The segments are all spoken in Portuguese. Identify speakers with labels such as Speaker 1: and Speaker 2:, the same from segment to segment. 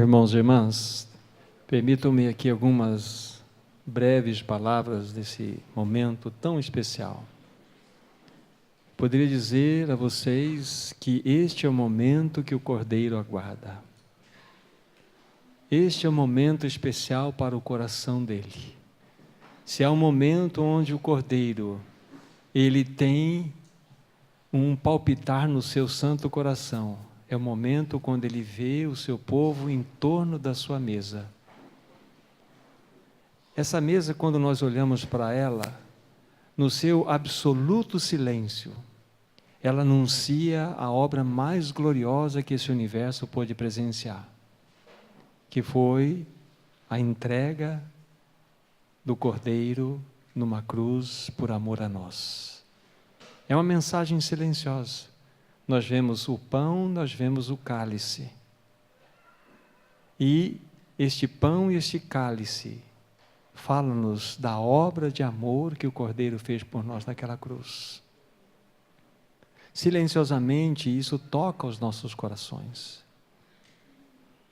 Speaker 1: Irmãos e irmãs, permitam-me aqui algumas breves palavras desse momento tão especial. Poderia dizer a vocês que este é o momento que o Cordeiro aguarda. Este é o momento especial para o coração dele. Se há um momento onde o Cordeiro, ele tem um palpitar no seu santo coração, é o momento quando ele vê o seu povo em torno da sua mesa. Essa mesa, quando nós olhamos para ela, no seu absoluto silêncio, ela anuncia a obra mais gloriosa que esse universo pôde presenciar, que foi a entrega do Cordeiro numa cruz por amor a nós. É uma mensagem silenciosa. Nós vemos o pão, nós vemos o cálice. E este pão e este cálice falam-nos da obra de amor que o Cordeiro fez por nós naquela cruz. Silenciosamente, isso toca os nossos corações.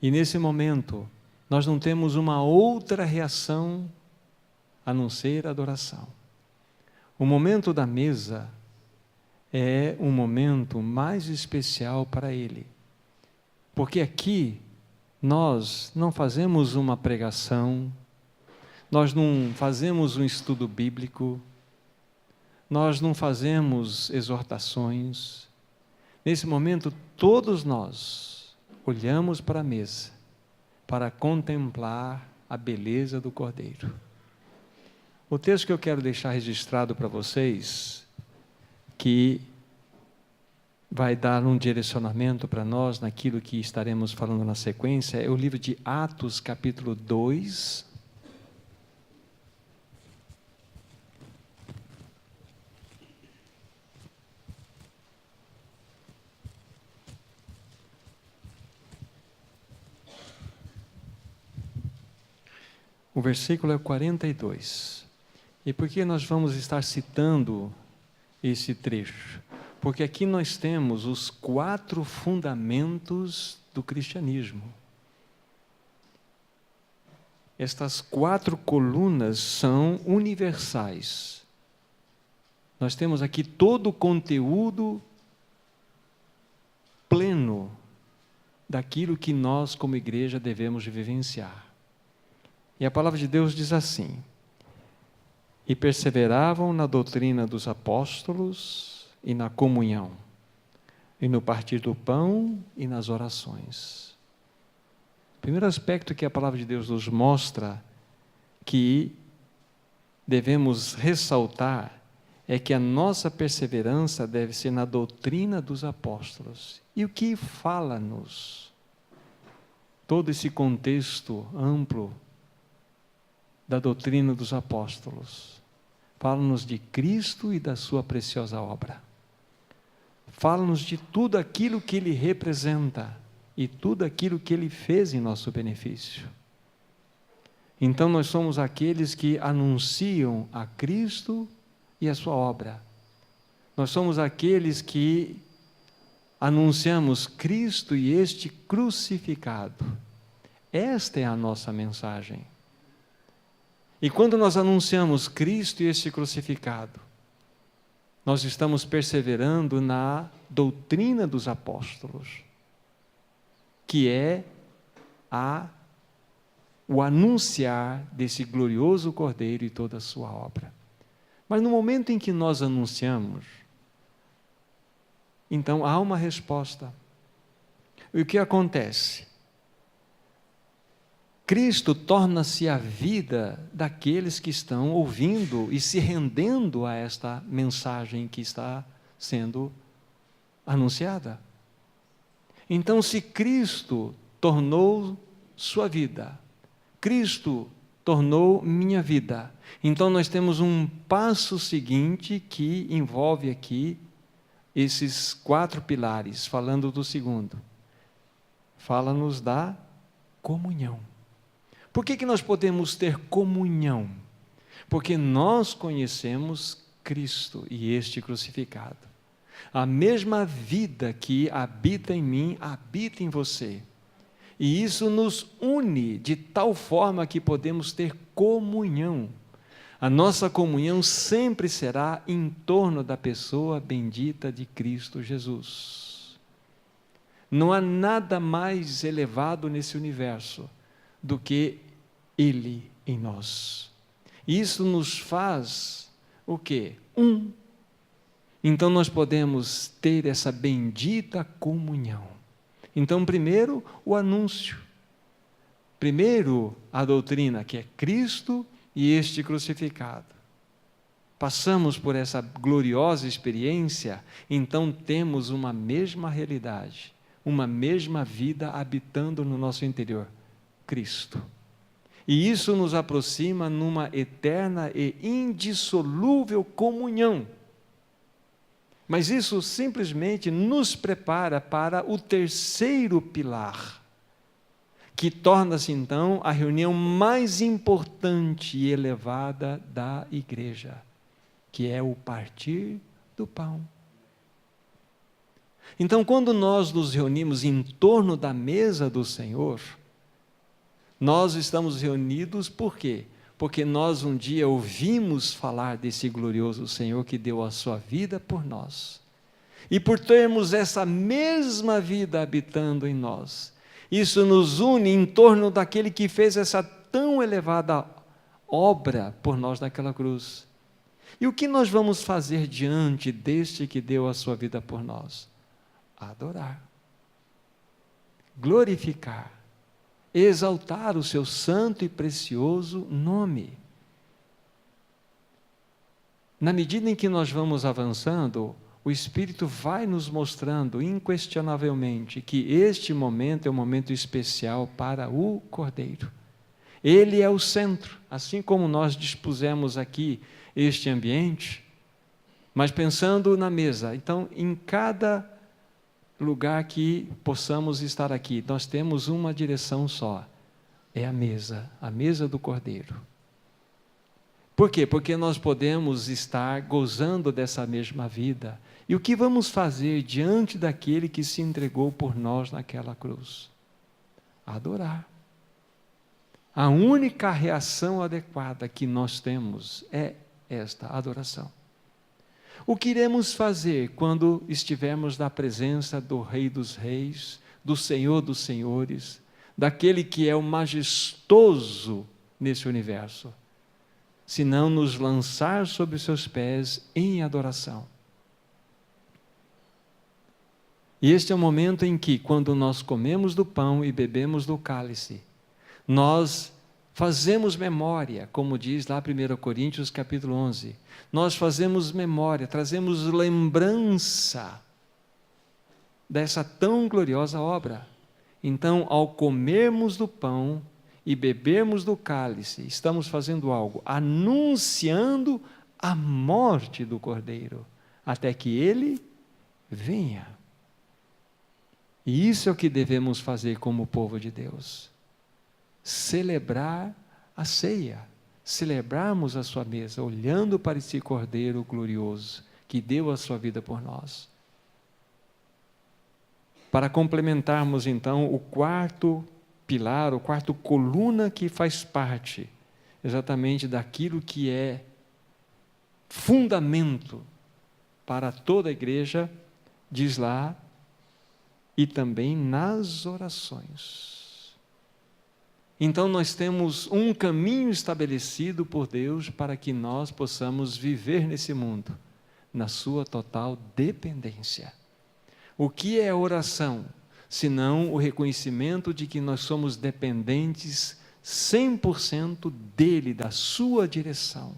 Speaker 1: E nesse momento, nós não temos uma outra reação a não ser adoração. O momento da mesa é um momento mais especial para Ele. Porque aqui nós não fazemos uma pregação, nós não fazemos um estudo bíblico, nós não fazemos exortações. Nesse momento, todos nós olhamos para a mesa para contemplar a beleza do Cordeiro. O texto que eu quero deixar registrado para vocês, que vai dar um direcionamento para nós naquilo que estaremos falando na sequência, é o livro de Atos, capítulo 2. O versículo é 42. E por que nós vamos estar citando esse trecho? Porque aqui nós temos os 4 fundamentos do cristianismo. Estas 4 colunas são universais. Nós temos aqui todo o conteúdo pleno daquilo que nós, como igreja, devemos vivenciar. E a palavra de Deus diz assim: e perseveravam na doutrina dos apóstolos e na comunhão, e no partir do pão e nas orações. O primeiro aspecto que a palavra de Deus nos mostra que devemos ressaltar é que a nossa perseverança deve ser na doutrina dos apóstolos. E o que fala-nos todo esse contexto amplo da doutrina dos apóstolos? Fala-nos de Cristo e da sua preciosa obra. Fala-nos de tudo aquilo que Ele representa e tudo aquilo que Ele fez em nosso benefício. Então nós somos aqueles que anunciam a Cristo e a sua obra. Nós somos aqueles que anunciamos Cristo e este crucificado. Esta é a nossa mensagem. E quando nós anunciamos Cristo e este crucificado, nós estamos perseverando na doutrina dos apóstolos, que é o anunciar desse glorioso Cordeiro e toda a sua obra. Mas no momento em que nós anunciamos, então há uma resposta. E o que acontece? Cristo torna-se a vida daqueles que estão ouvindo e se rendendo a esta mensagem que está sendo anunciada. Então, se Cristo tornou sua vida, Cristo tornou minha vida, então nós temos um passo seguinte que envolve aqui esses 4 pilares, falando do segundo. Fala-nos da comunhão. Por que nós podemos ter comunhão? Porque nós conhecemos Cristo e este crucificado. A mesma vida que habita em mim, habita em você. E isso nos une de tal forma que podemos ter comunhão. A nossa comunhão sempre será em torno da pessoa bendita de Cristo Jesus. Não há nada mais elevado nesse universo do que Ele em nós. Isso nos faz o quê? Um. Então nós podemos ter essa bendita comunhão. Então, primeiro, o anúncio. Primeiro, a doutrina, que é Cristo e este crucificado. Passamos por essa gloriosa experiência, então temos uma mesma realidade, uma mesma vida habitando no nosso interior, Cristo. E isso nos aproxima numa eterna e indissolúvel comunhão. Mas isso simplesmente nos prepara para o terceiro pilar, que torna-se então a reunião mais importante e elevada da igreja, que é o partir do pão. Então, quando nós nos reunimos em torno da mesa do Senhor, nós estamos reunidos por quê? Porque nós um dia ouvimos falar desse glorioso Senhor que deu a sua vida por nós. E por termos essa mesma vida habitando em nós, isso nos une em torno daquele que fez essa tão elevada obra por nós naquela cruz. E o que nós vamos fazer diante deste que deu a sua vida por nós? Adorar, glorificar, exaltar o seu santo e precioso nome. Na medida em que nós vamos avançando, o Espírito vai nos mostrando inquestionavelmente que este momento é um momento especial para o Cordeiro. Ele é o centro, assim como nós dispusemos aqui este ambiente, mas pensando na mesa. Então, em cada lugar que possamos estar aqui, nós temos uma direção só, é a mesa do Cordeiro. Por quê? Porque nós podemos estar gozando dessa mesma vida. E o que vamos fazer diante daquele que se entregou por nós naquela cruz? Adorar. A única reação adequada que nós temos é esta adoração. O que iremos fazer quando estivermos na presença do Rei dos Reis, do Senhor dos Senhores, daquele que é o majestoso nesse universo, se não nos lançar sobre os seus pés em adoração? E este é o momento em que, quando nós comemos do pão e bebemos do cálice, nós fazemos memória, como diz lá 1 Coríntios capítulo 11, nós fazemos memória, trazemos lembrança dessa tão gloriosa obra. Então, ao comermos do pão e bebermos do cálice, estamos fazendo algo, anunciando a morte do Cordeiro, até que ele venha. E isso é o que devemos fazer como povo de Deus. Celebrar a ceia, celebrarmos a sua mesa, olhando para esse Cordeiro glorioso, que deu a sua vida por nós. Para complementarmos então o quarto pilar, o quarto coluna que faz parte exatamente daquilo que é fundamento para toda a igreja, diz lá, e também nas orações. Então nós temos um caminho estabelecido por Deus para que nós possamos viver nesse mundo, na sua total dependência. O que é oração, senão o reconhecimento de que nós somos dependentes 100% dele, da sua direção.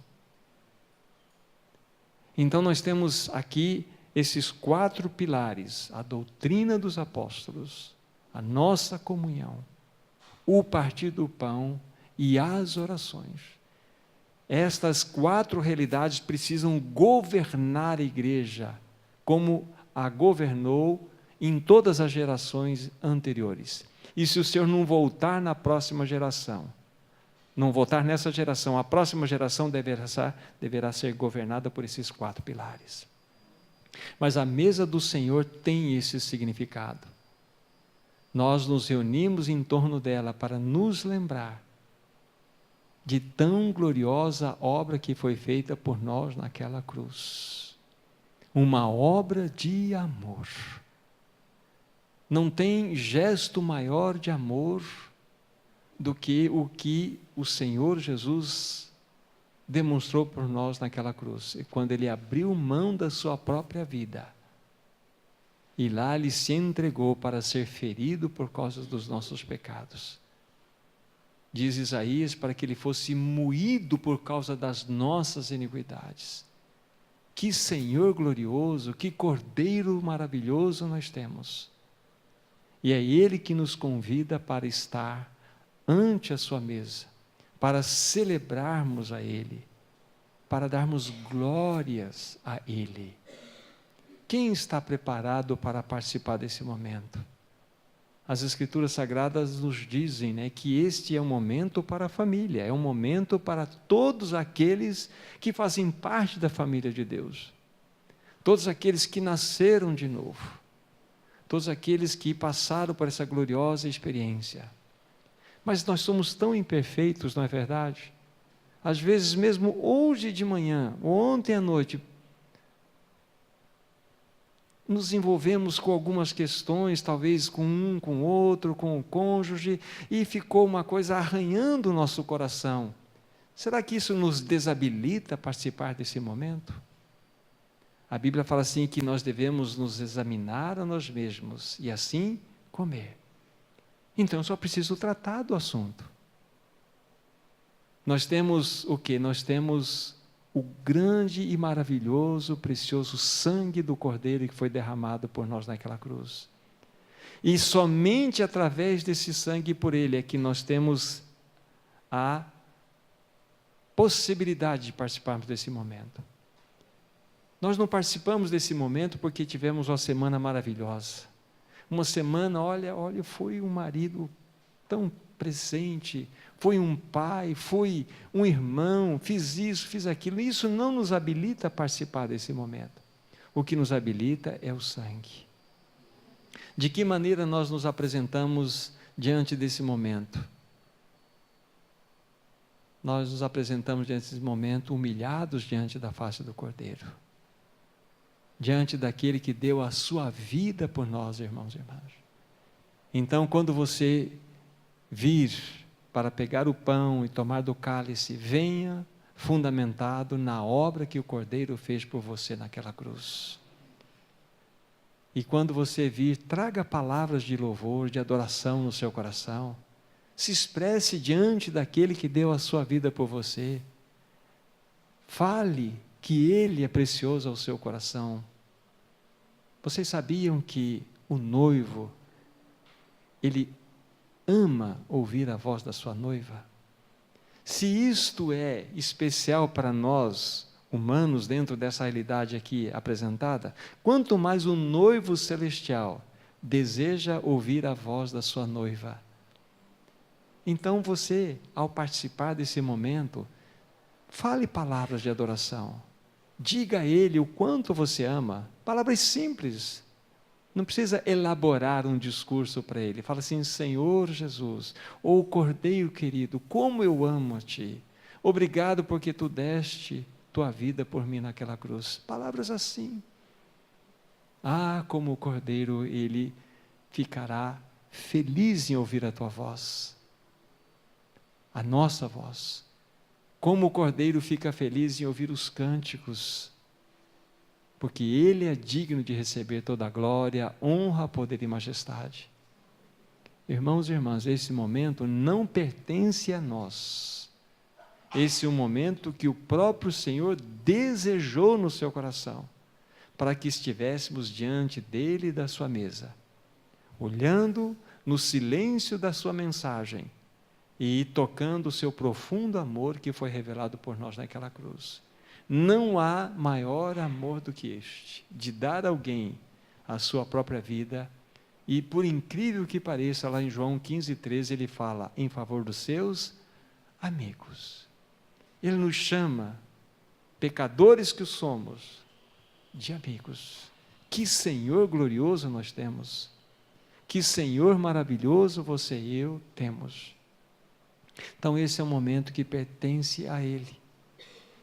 Speaker 1: Então nós temos aqui esses 4 pilares: a doutrina dos apóstolos, a nossa comunhão, o partir do pão e as orações. Estas 4 realidades precisam governar a igreja, como a governou em todas as gerações anteriores. E se o Senhor não voltar na próxima geração, não voltar nessa geração, a próxima geração deverá ser governada por esses 4 pilares. Mas a mesa do Senhor tem esse significado. nós nos reunimos em torno dela para nos lembrar de tão gloriosa obra que foi feita por nós naquela cruz. Uma obra de amor. Não tem gesto maior de amor do que o Senhor Jesus demonstrou por nós naquela cruz. E quando Ele abriu mão da sua própria vida, e lá Ele se entregou para ser ferido por causa dos nossos pecados. Diz Isaías, para que Ele fosse moído por causa das nossas iniquidades. Que Senhor glorioso, que Cordeiro maravilhoso nós temos. E é Ele que nos convida para estar ante a sua mesa, para celebrarmos a Ele, para darmos glórias a Ele. Quem está preparado para participar desse momento? As Escrituras Sagradas nos dizem, né, que este é um momento para a família, é um momento para todos aqueles que fazem parte da família de Deus, todos aqueles que nasceram de novo, todos aqueles que passaram por essa gloriosa experiência. Mas nós somos tão imperfeitos, não é verdade? Às vezes mesmo hoje de manhã, ou ontem à noite, nos envolvemos com algumas questões, talvez com um, com o outro, com o cônjuge, e ficou uma coisa arranhando o nosso coração. Será que isso nos desabilita a participar desse momento? A Bíblia fala assim que nós devemos nos examinar a nós mesmos e assim comer. Então eu só preciso tratar do assunto. Nós temos o quê? Nós temos o grande e maravilhoso, precioso sangue do Cordeiro que foi derramado por nós naquela cruz. E somente através desse sangue e por ele é que nós temos a possibilidade de participarmos desse momento. Nós não participamos desse momento porque tivemos uma semana maravilhosa. Uma semana, olha, foi um marido tão presente, foi um pai, foi um irmão, fiz isso, fiz aquilo. Isso não nos habilita a participar desse momento. O que nos habilita é o sangue. De que maneira nós nos apresentamos diante desse momento? Nós nos apresentamos diante desse momento humilhados diante da face do Cordeiro. Diante daquele que deu a sua vida por nós, irmãos e irmãs. Então, quando você vir para pegar o pão e tomar do cálice, venha fundamentado na obra que o Cordeiro fez por você naquela cruz. E quando você vir, traga palavras de louvor, de adoração no seu coração. Se expresse diante daquele que deu a sua vida por você. Fale que Ele é precioso ao seu coração. Vocês sabiam que o noivo, ele ama ouvir a voz da sua noiva? Se isto é especial para nós, humanos, dentro dessa realidade aqui apresentada, quanto mais o noivo celestial deseja ouvir a voz da sua noiva. Então você, ao participar desse momento, fale palavras de adoração. Diga a Ele o quanto você ama. Palavras simples. Não precisa elaborar um discurso para Ele. Fala assim: Senhor Jesus, ou Cordeiro querido, como eu amo a Ti. Obrigado porque Tu deste Tua vida por mim naquela cruz. Palavras assim. Ah, como o Cordeiro, Ele ficará feliz em ouvir a Tua voz. A nossa voz. Como o Cordeiro fica feliz em ouvir os cânticos, porque Ele é digno de receber toda a glória, honra, poder e majestade. Irmãos e irmãs, esse momento não pertence a nós. Esse é um momento que o próprio Senhor desejou no seu coração, para que estivéssemos diante dEle e da sua mesa, olhando no silêncio da sua mensagem, e tocando o seu profundo amor que foi revelado por nós naquela cruz. Não há maior amor do que este, de dar a alguém a sua própria vida, e por incrível que pareça, lá em João 15:13, ele fala em favor dos seus amigos. Ele nos chama, pecadores que somos, de amigos. Que Senhor glorioso nós temos! Que Senhor maravilhoso você e eu temos. Então esse é um momento que pertence a Ele.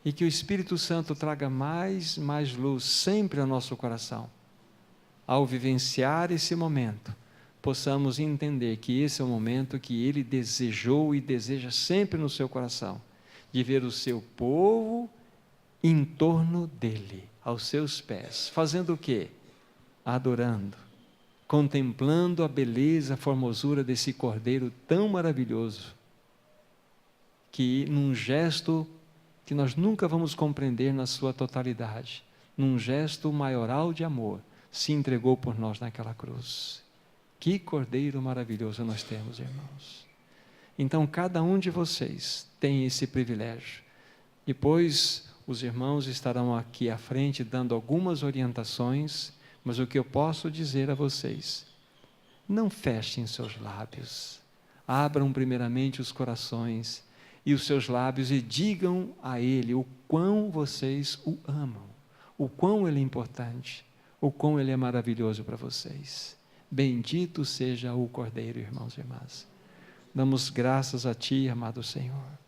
Speaker 1: E que o Espírito Santo traga mais luz sempre ao nosso coração. Ao vivenciar esse momento, possamos entender que esse é o momento que Ele desejou e deseja sempre no seu coração, de ver o seu povo em torno dEle, aos seus pés, fazendo o quê? Adorando, contemplando a beleza, a formosura desse Cordeiro tão maravilhoso, que num gesto que nós nunca vamos compreender na sua totalidade, num gesto maioral de amor, se entregou por nós naquela cruz. Que Cordeiro maravilhoso nós temos, irmãos. Então, cada um de vocês tem esse privilégio. Depois, os irmãos estarão aqui à frente dando algumas orientações, mas o que eu posso dizer a vocês, não fechem seus lábios, abram primeiramente os corações e os seus lábios e digam a Ele o quão vocês o amam, o quão Ele é importante, o quão Ele é maravilhoso para vocês. Bendito seja o Cordeiro, irmãos e irmãs. Damos graças a Ti, amado Senhor.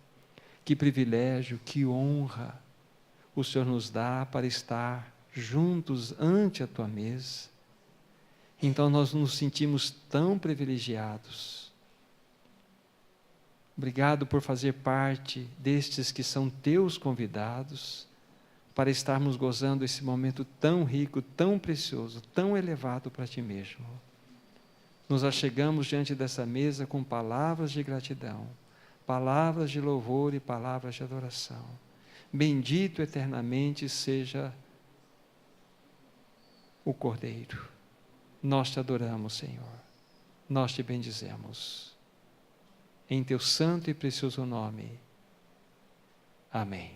Speaker 1: Que privilégio, que honra o Senhor nos dá para estar juntos ante a Tua mesa. Então nós nos sentimos tão privilegiados. Obrigado por fazer parte destes que são Teus convidados, para estarmos gozando esse momento tão rico, tão precioso, tão elevado para Ti mesmo. Nos achegamos diante dessa mesa com palavras de gratidão, palavras de louvor e palavras de adoração. Bendito eternamente seja o Cordeiro. Nós Te adoramos, Senhor. Nós Te bendizemos. Em Teu santo e precioso nome. Amém.